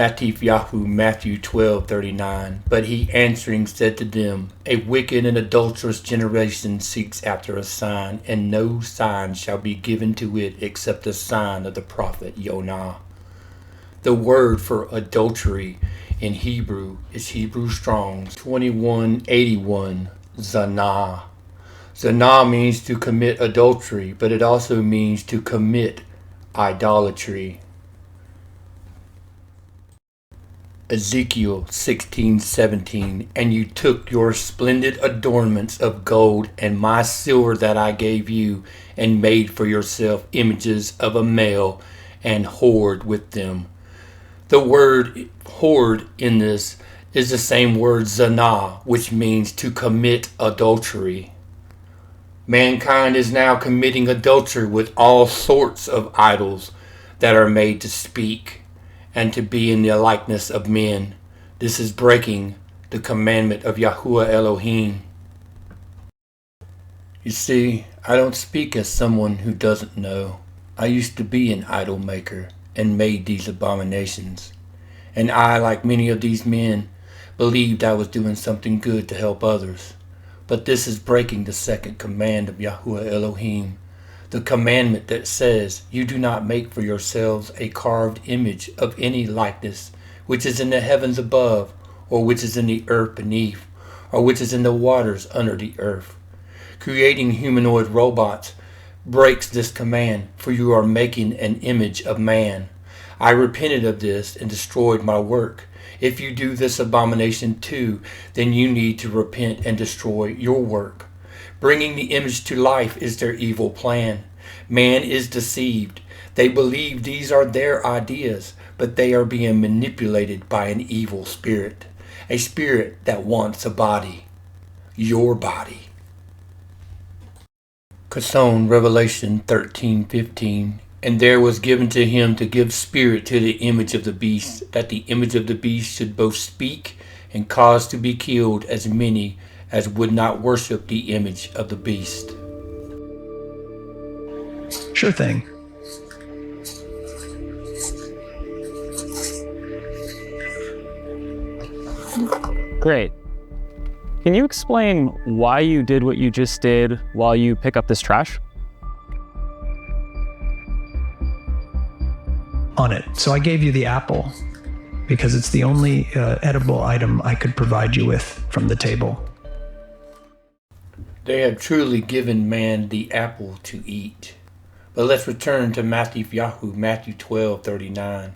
Matthew Matthew 12:39. But he answering said to them, A wicked and adulterous generation seeks after a sign, and no sign shall be given to it except the sign of the prophet Yonah. The word for adultery in Hebrew is Hebrew Strong's 2181, zanah. Zanah means to commit adultery, but it also means to commit idolatry. Ezekiel 16:17, and you took your splendid adornments of gold and my silver that I gave you, and made for yourself images of a male, and whored with them. The word whored in this is the same word zanah, which means to commit adultery. Mankind is now committing adultery with all sorts of idols that are made to speak and to be in the likeness of men. This is breaking the commandment of Yahuwah Elohim. You see, I don't speak as someone who doesn't know. I used to be an idol maker and made these abominations. And I, like many of these men, believed I was doing something good to help others. But this is breaking the second command of Yahuwah Elohim, the commandment that says, You do not make for yourselves a carved image of any likeness, which is in the heavens above, or which is in the earth beneath, or which is in the waters under the earth. Creating humanoid robots breaks this command, for you are making an image of man. I repented of this and destroyed my work. If you do this abomination too, then you need to repent and destroy your work. Bringing the image to life is their evil plan. Man is deceived. They believe these are their ideas, but they are being manipulated by an evil spirit. A spirit that wants a body. Your body. Kasson, Revelation 13:15. And there was given to him to give spirit to the image of the beast, that the image of the beast should both speak and cause to be killed as many as would not worship the image of the beast. Sure thing. Great. Can you explain why you did what you just did while you pick up this trash? On it. So I gave you the apple because it's the only edible item I could provide you with from the table. They have truly given man the apple to eat. But let's return to Matthew 12:39.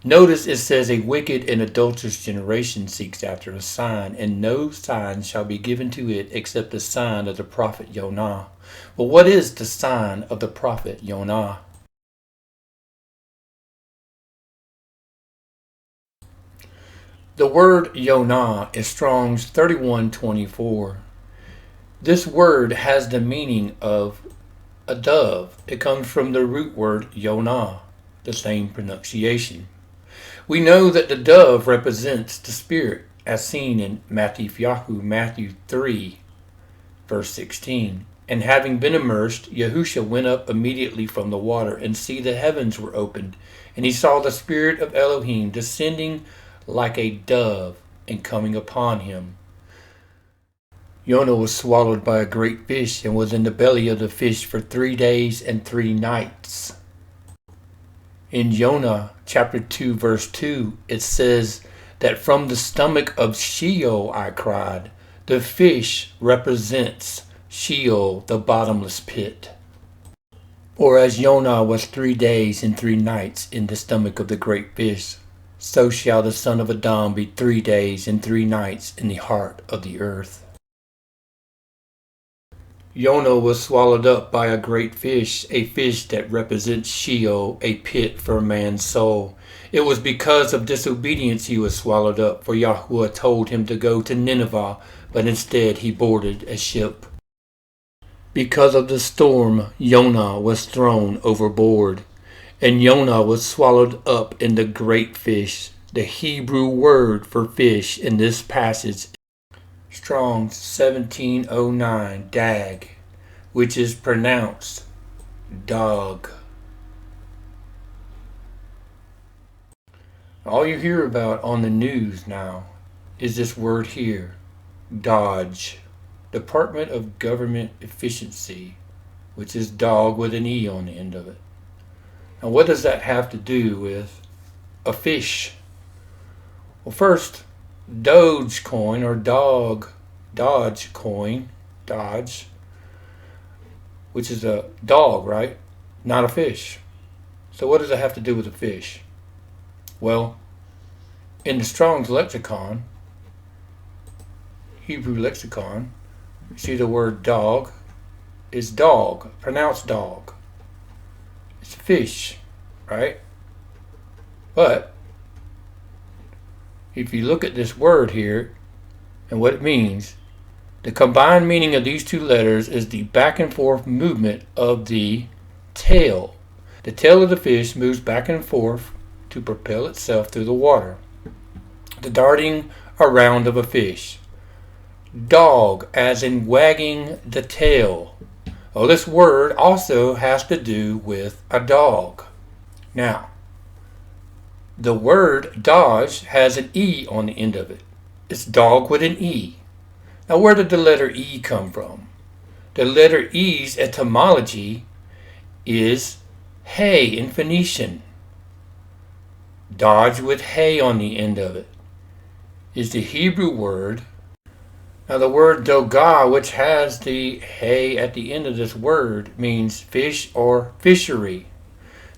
Notice it says a wicked and adulterous generation seeks after a sign, and no sign shall be given to it except the sign of the prophet Yonah. Well, what is the sign of the prophet Yonah? The word Yonah is Strong's 3124. This word has the meaning of a dove. It comes from the root word Yonah, the same pronunciation. We know that the dove represents the Spirit, as seen in Matthew 3, verse 16. And having been immersed, Yahusha went up immediately from the water, and see the heavens were opened, and he saw the Spirit of Elohim descending like a dove and coming upon him. Yonah was swallowed by a great fish and was in the belly of the fish for 3 days and 3 nights. In Yonah chapter 2 verse 2 it says that from the stomach of Sheol I cried. The fish represents Sheol, the bottomless pit. Or as Yonah was 3 days and 3 nights in the stomach of the great fish, so shall the Son of Adam be 3 days and 3 nights in the heart of the earth. Yonah was swallowed up by a great fish, a fish that represents Sheol, a pit for man's soul. It was because of disobedience he was swallowed up, for Yahuwah told him to go to Nineveh, but instead he boarded a ship. Because of the storm, Yonah was thrown overboard, and Yonah was swallowed up in the great fish. The Hebrew word for fish in this passage Strong's 1709 dag, which is pronounced dog. All you hear about on the news now is this word here, Dodge, Department of Government Efficiency, which is dog with an E on the end of it. Now, what does that have to do with a fish? Well, first, Dogecoin or Dodge coin, Dodge, which is a dog, right? Not a fish. So what does it have to do with a fish? Well, in the Strong's lexicon, Hebrew lexicon, you see the word dog is dog, pronounced dog. It's a fish, right? But if you look at this word here and what it means, the combined meaning of these two letters is the back and forth movement of the tail. The tail of the fish moves back and forth to propel itself through the water. The darting around of a fish. Dog, as in wagging the tail. Well, this word also has to do with a dog. Now, the word Dodge has an E on the end of it. It's dog with an E. Now, where did the letter E come from? The letter E's etymology is hay in Phoenician. Dodge with hay on the end of it is the Hebrew word. Now, the word dogah, which has the hay at the end of this word, means fish or fishery.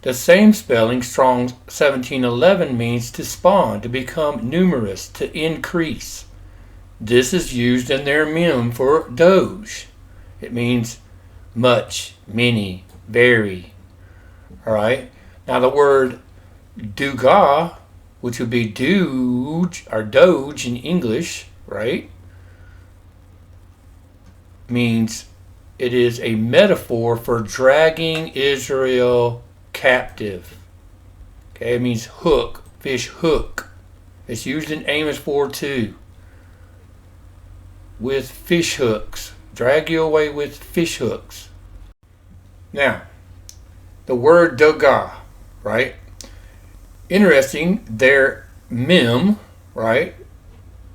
The same spelling, Strong's 1711, means to spawn, to become numerous, to increase. This is used in their mem for doge. It means much, many, very. Alright? Now the word dugah, which would be doge or doge in English, right? Means it is a metaphor for dragging Israel captive. Okay, it means hook, fish hook. It's used in Amos 4:2. With fish hooks. Drag you away with fish hooks. Now, the word dogah, right? Interesting, their mem, right,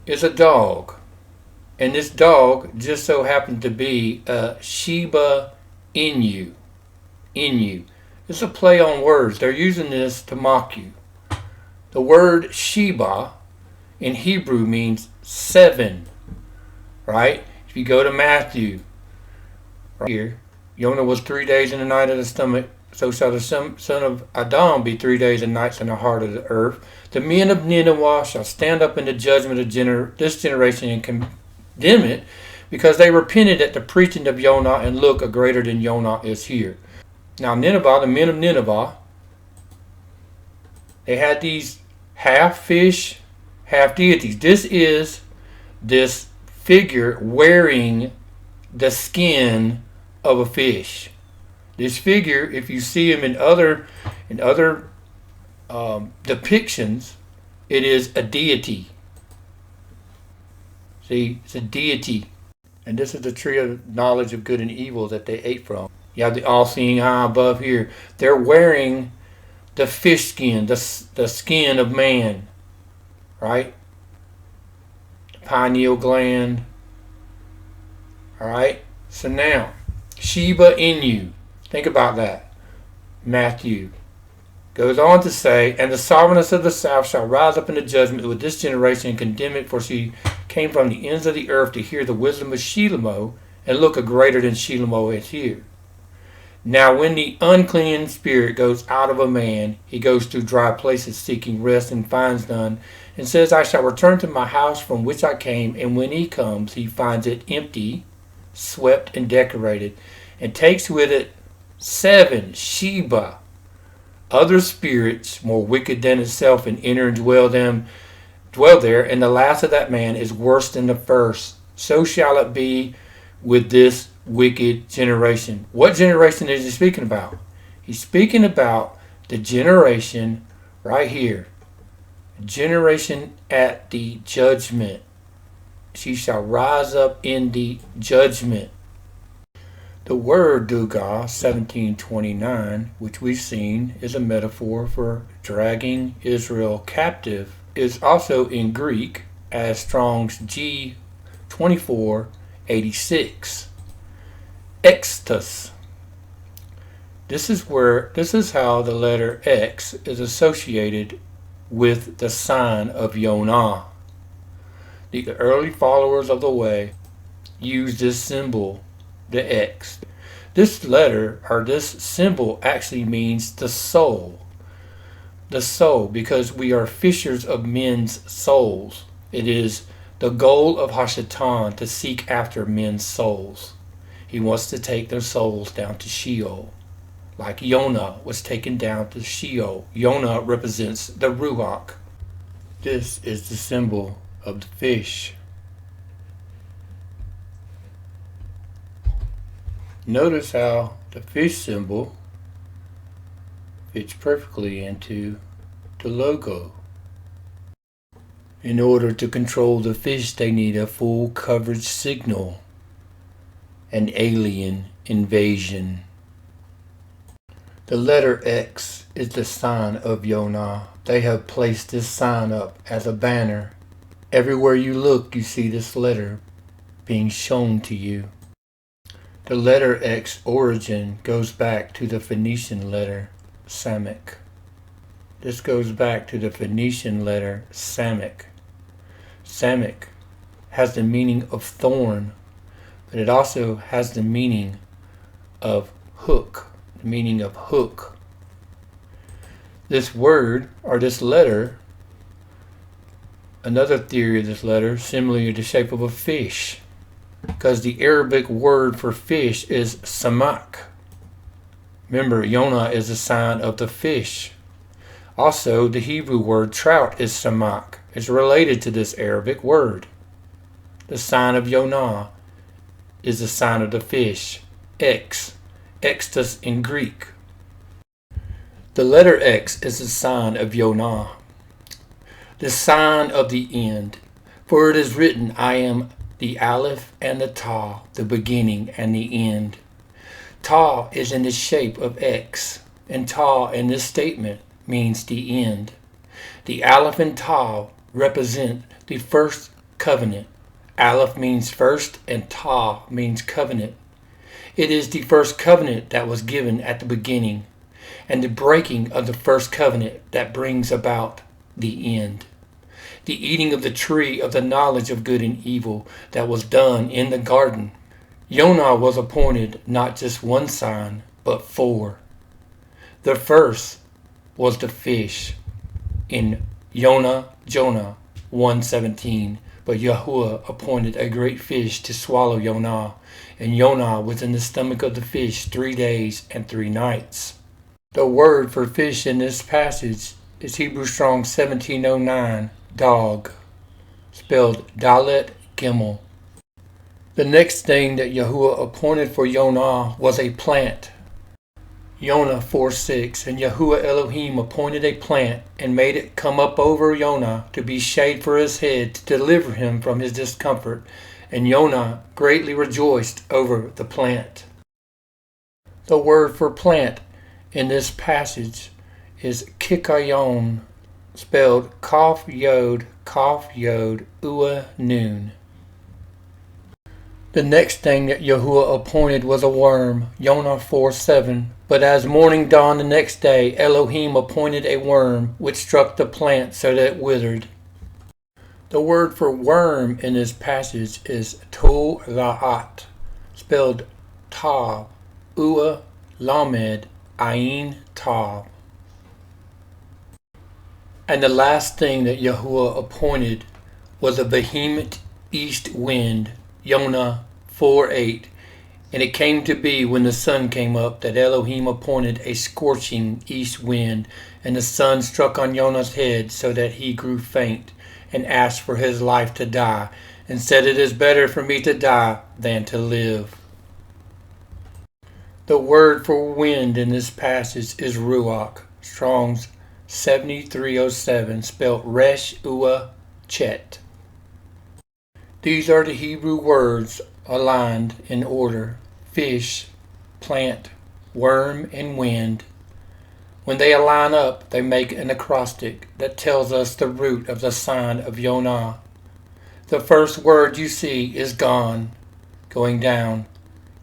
is a dog. And this dog just so happened to be a Shiba Inu. Inu. It's a play on words. They're using this to mock you. The word Sheba in Hebrew means 7. Right? If you go to Matthew, right here, Yonah was 3 days and a night in the stomach, so shall the son of Adam be 3 days and nights in the heart of the earth. The men of Nineveh shall stand up in the judgment of this generation and condemn it, because they repented at the preaching of Yonah, and look, a greater than Yonah is here. Now Nineveh, the men of Nineveh, they had these half fish, half deities. This is this figure wearing the skin of a fish. This figure, if you see him in other depictions, it is a deity. See, it's a deity. And this is the tree of knowledge of good and evil that they ate from. You have the all-seeing eye above here. They're wearing the fish skin, the skin of man, right? Pineal gland. Alright? So now, Sheba Inu. Think about that. Matthew goes on to say, and the sovereigness of the south shall rise up in the judgment with this generation and condemn it, for she came from the ends of the earth to hear the wisdom of Shelomo, and look, a greater than Shelomo is here. Now when the unclean spirit goes out of a man, he goes through dry places seeking rest and finds none, and says, I shall return to my house from which I came. And when he comes, he finds it empty, swept and decorated, and takes with it 7 Sheba, other spirits more wicked than itself, and enter and dwell there, and the last of that man is worse than the first. So shall it be with this wicked generation. What generation is he speaking about? He's speaking about the generation right here. Generation at the judgment. She shall rise up in the judgment. The word duga 1729, which we've seen is a metaphor for dragging Israel captive, is also in Greek as Strong's G 2486. Extus. This is how the letter X is associated with the sign of Yonah. The early followers of the way used this symbol, the X. This letter, or this symbol, actually means the soul. The soul, because we are fishers of men's souls. It is the goal of Hashatan to seek after men's souls. He wants to take their souls down to Sheol. Like Yonah was taken down to Sheol. Yonah represents the Ruach. This is the symbol of the fish. Notice how the fish symbol fits perfectly into the logo. In order to control the fish, they need a full coverage signal. An alien invasion. The letter X is the sign of Yonah. They have placed this sign up as a banner. Everywhere you look, you see this letter being shown to you. The letter X origin goes back to the Phoenician letter Samek. This goes back to the Phoenician letter Samek. Samek has the meaning of thorn, but it also has the meaning of hook. The meaning of hook. This word, or this letter, another theory of this letter, similarly the shape of a fish, because the Arabic word for fish is samak. Remember, Yonah is a sign of the fish. Also, the Hebrew word trout is samak. It's related to this Arabic word. The sign of Yonah is the sign of the fish, X, Extus in Greek. The letter X is the sign of Yonah, the sign of the end. For it is written, I am the Aleph and the Tav, the beginning and the end. Tav is in the shape of X, and Tav in this statement means the end. The Aleph and Tav represent the first covenant. Aleph means first and Tav means covenant. It is the first covenant that was given at the beginning, and the breaking of the first covenant that brings about the end. The eating of the tree of the knowledge of good and evil that was done in the garden. Yonah was appointed not just one sign, but 4. The first was the fish in Jonah 1:17. But Yahuwah appointed a great fish to swallow Yonah, and Yonah was in the stomach of the fish 3 days and 3 nights. The word for fish in this passage is Hebrew Strong 1709, dog, spelled Dalet Gimel. The next thing that Yahuwah appointed for Yonah was a plant. Yonah 4:6, and Yahuwah Elohim appointed a plant and made it come up over Yonah to be shade for his head to deliver him from his discomfort, and Yonah greatly rejoiced over the plant. The word for plant in this passage is kikayon, spelled Kaf Yod, Ua Nun. The next thing that Yahuwah appointed was a worm, Yonah 4:7. But as morning dawned the next day, Elohim appointed a worm, which struck the plant so that it withered. The word for worm in this passage is tola'at, spelled Tav, Ua Lamed, Ayin Tav. And the last thing that Yahuwah appointed was a vehement east wind, Yonah 4:8. And it came to be when the sun came up that Elohim appointed a scorching east wind, and the sun struck on Yonah's head so that he grew faint and asked for his life to die, and said, it is better for me to die than to live. The word for wind in this passage is Ruach, Strong's 7307, spelled Resh Ua Chet. These are the Hebrew words aligned in order: fish, plant, worm, and wind. When they align up, they make an acrostic that tells us the root of the sign of Yonah. The first word you see is gone, going down,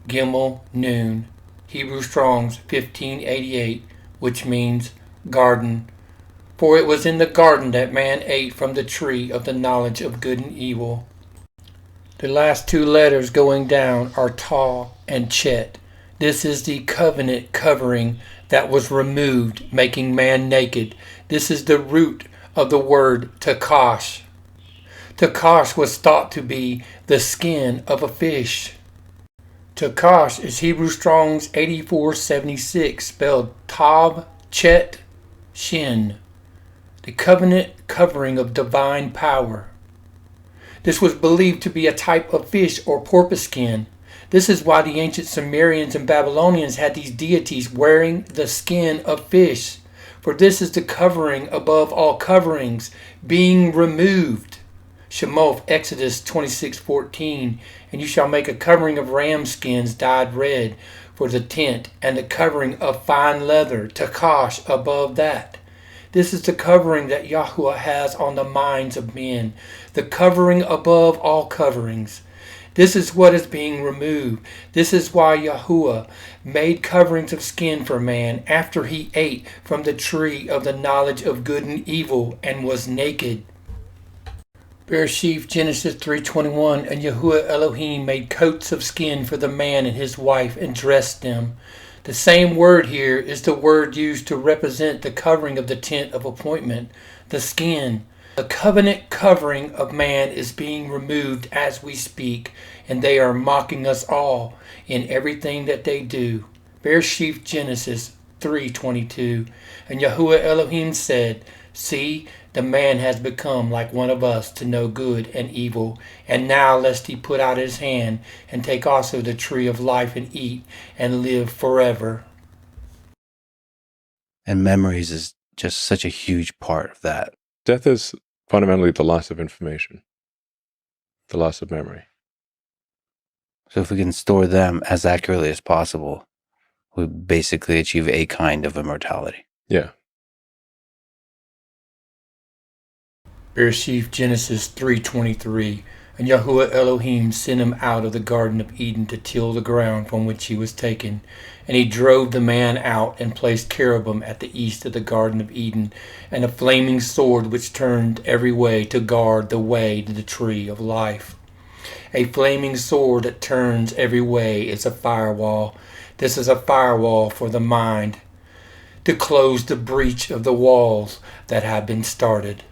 Gimel, noon, Hebrew Strong's 1588, which means garden. For it was in the garden that man ate from the tree of the knowledge of good and evil. The last two letters going down are Ta and Chet. This is the covenant covering that was removed, making man naked. This is the root of the word Takash. Takash was thought to be the skin of a fish. Takash is Hebrew Strong's 8476, spelled Tav, Chet, Shin. The covenant covering of divine power. This was believed to be a type of fish or porpoise skin. This is why the ancient Sumerians and Babylonians had these deities wearing the skin of fish. For this is the covering above all coverings, being removed. Shemoth, Exodus 26:14, and you shall make a covering of ram skins dyed red for the tent, and the covering of fine leather, takash, above that. This is the covering that Yahuwah has on the minds of men, the covering above all coverings. This is what is being removed. This is why Yahuwah made coverings of skin for man after he ate from the tree of the knowledge of good and evil and was naked. Bereshith, Genesis 3:21, and Yahuwah Elohim made coats of skin for the man and his wife and dressed them. The same word here is the word used to represent the covering of the tent of appointment, the skin. The covenant covering of man is being removed as we speak, and they are mocking us all in everything that they do. Bereshith, Genesis 3:22, and Yahuwah Elohim said, See, the man has become like one of us to know good and evil. And now lest he put out his hand and take also the tree of life and eat and live forever. And memories is just such a huge part of that. Death is fundamentally the loss of information, the loss of memory. So if we can store them as accurately as possible, we basically achieve a kind of immortality. Yeah. Bereshith, Genesis 3:23, and Yahuwah Elohim sent him out of the Garden of Eden to till the ground from which he was taken. And he drove the man out and placed cherubim at the east of the Garden of Eden, and a flaming sword which turned every way to guard the way to the tree of life. A flaming sword that turns every way is a firewall. This is a firewall for the mind, to close the breach of the walls that have been started.